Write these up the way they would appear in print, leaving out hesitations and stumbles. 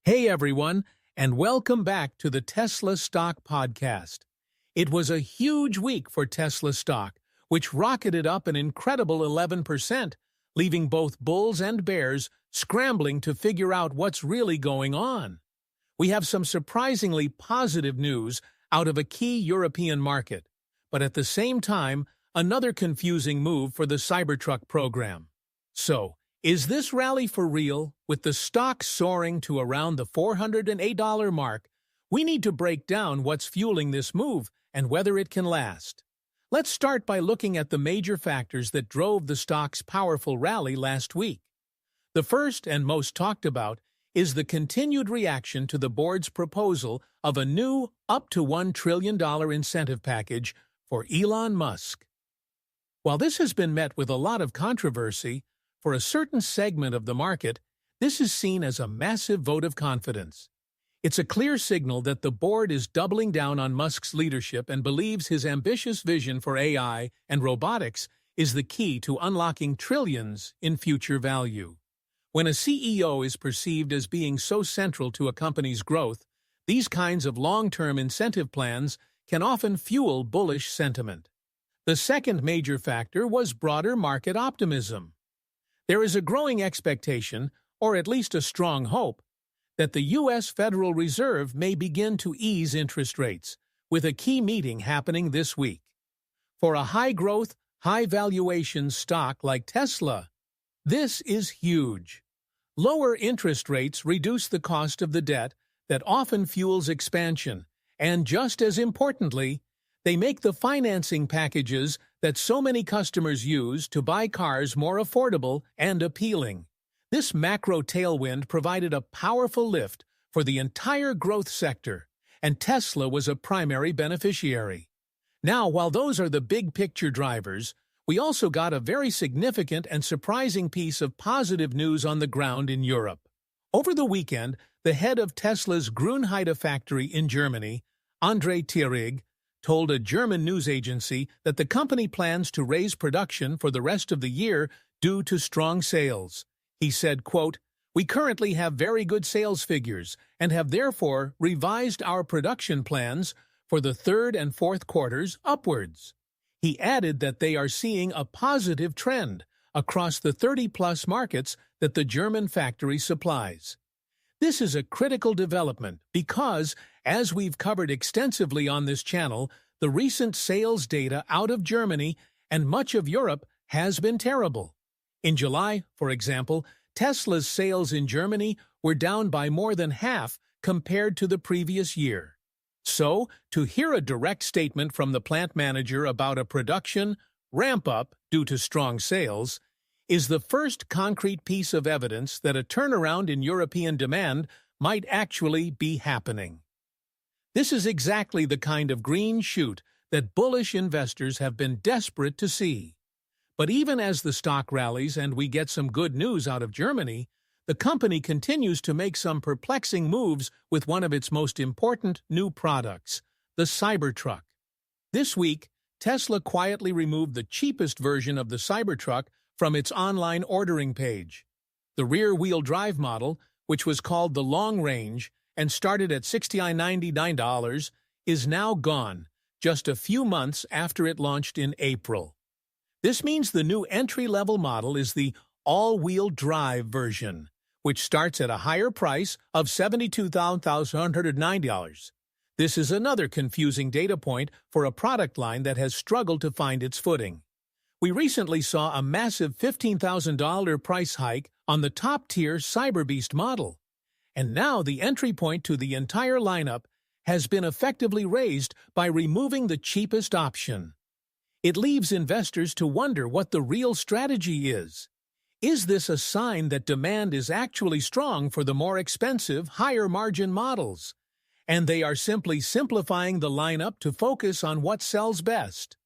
Hey everyone, and welcome back to the Tesla Stock Podcast. It was a huge week for Tesla stock, which rocketed up an incredible 11%, leaving both bulls and bears scrambling to figure out what's really going on. We have some surprisingly positive news out of a key European market, but at the same time, another confusing move for the Cybertruck program. So, is this rally for real? With the stock soaring to around the $408 mark, we need to break down what's fueling this move and whether it can last. Let's start by looking at the major factors that drove the stock's powerful rally last week. The first and most talked about is the continued reaction to the board's proposal of a new up to $1 trillion incentive package for Elon Musk. While this has been met with a lot of controversy, for a certain segment of the market, this is seen as a massive vote of confidence. It's a clear signal that the board is doubling down on Musk's leadership and believes his ambitious vision for AI and robotics is the key to unlocking trillions in future value. When a CEO is perceived as being so central to a company's growth, these kinds of long-term incentive plans can often fuel bullish sentiment. The second major factor was broader market optimism. There is a growing expectation, or at least a strong hope, that the U.S. Federal Reserve may begin to ease interest rates, with a key meeting happening this week. For a high-growth, high-valuation stock like Tesla, this is huge. Lower interest rates reduce the cost of the debt that often fuels expansion, and just as importantly, they make the financing packages that so many customers use to buy cars more affordable and appealing. This macro tailwind provided a powerful lift for the entire growth sector, and Tesla was a primary beneficiary. Now, while those are the big-picture drivers, we also got a very significant and surprising piece of positive news on the ground in Europe. Over the weekend, the head of Tesla's Grünheide factory in Germany, André Thierig, told a German news agency that the company plans to raise production for the rest of the year due to strong sales. He said, quote, "We currently have very good sales figures and have therefore revised our production plans for the third and fourth quarters upwards." He added that they are seeing a positive trend across the 30-plus markets that the German factory supplies. This is a critical development because, as we've covered extensively on this channel, the recent sales data out of Germany and much of Europe has been terrible. In July, for example, Tesla's sales in Germany were down by more than half compared to the previous year. So, to hear a direct statement from the plant manager about a production ramp-up due to strong sales is the first concrete piece of evidence that a turnaround in European demand might actually be happening. This is exactly the kind of green shoot that bullish investors have been desperate to see. But even as the stock rallies and we get some good news out of Germany, the company continues to make some perplexing moves with one of its most important new products, the Cybertruck. This week, Tesla quietly removed the cheapest version of the Cybertruck from its online ordering page. The rear-wheel drive model, which was called the Long Range and started at $69.99, is now gone, just a few months after it launched in April. This means the new entry-level model is the all-wheel drive version, which starts at a higher price of $72,190. This is another confusing data point for a product line that has struggled to find its footing. We recently saw a massive $15,000 price hike on the top-tier Cyberbeast model, and now the entry point to the entire lineup has been effectively raised by removing the cheapest option. It leaves investors to wonder what the real strategy is. Is this a sign that demand is actually strong for the more expensive, higher-margin models, and they are simply simplifying the lineup to focus on what sells best?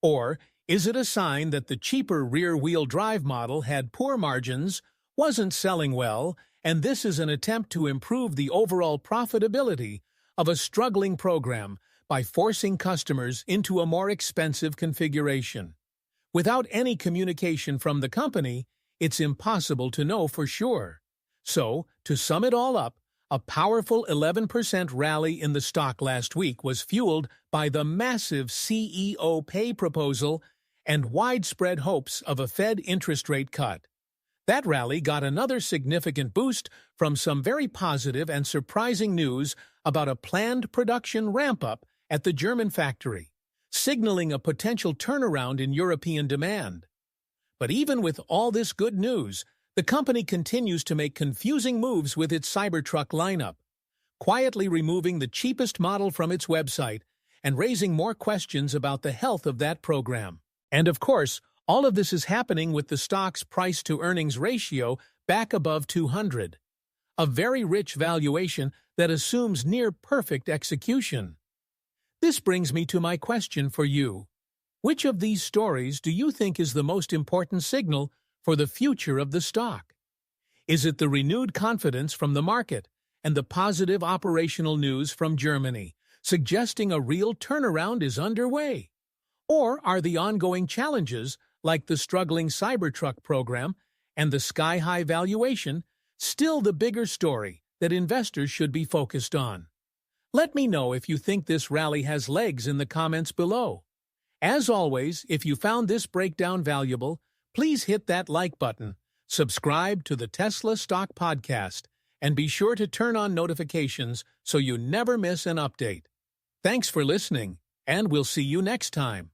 Or is it a sign that the cheaper rear-wheel drive model had poor margins, wasn't selling well, and this is an attempt to improve the overall profitability of a struggling program by forcing customers into a more expensive configuration? Without any communication from the company, it's impossible to know for sure. So, to sum it all up, A powerful 11% rally in the stock last week was fueled by the massive CEO pay proposal and widespread hopes of a Fed interest rate cut. That rally got another significant boost from some very positive and surprising news about a planned production ramp-up at the German factory, signaling a potential turnaround in European demand. But even with all this good news, the company continues to make confusing moves with its Cybertruck lineup, quietly removing the cheapest model from its website and raising more questions about the health of that program. And of course, all of this is happening with the stock's price-to-earnings ratio back above 200, a very rich valuation that assumes near-perfect execution. This brings me to my question for you. Which of these stories do you think is the most important signal for the future of the stock? Is it the renewed confidence from the market and the positive operational news from Germany, suggesting a real turnaround is underway? Or are the ongoing challenges, like the struggling Cybertruck program and the sky-high valuation, still the bigger story that investors should be focused on? Let me know if you think this rally has legs in the comments below. As always, if you found this breakdown valuable, please hit that like button, subscribe to the Tesla Stock Podcast, and be sure to turn on notifications so you never miss an update. Thanks for listening, and we'll see you next time.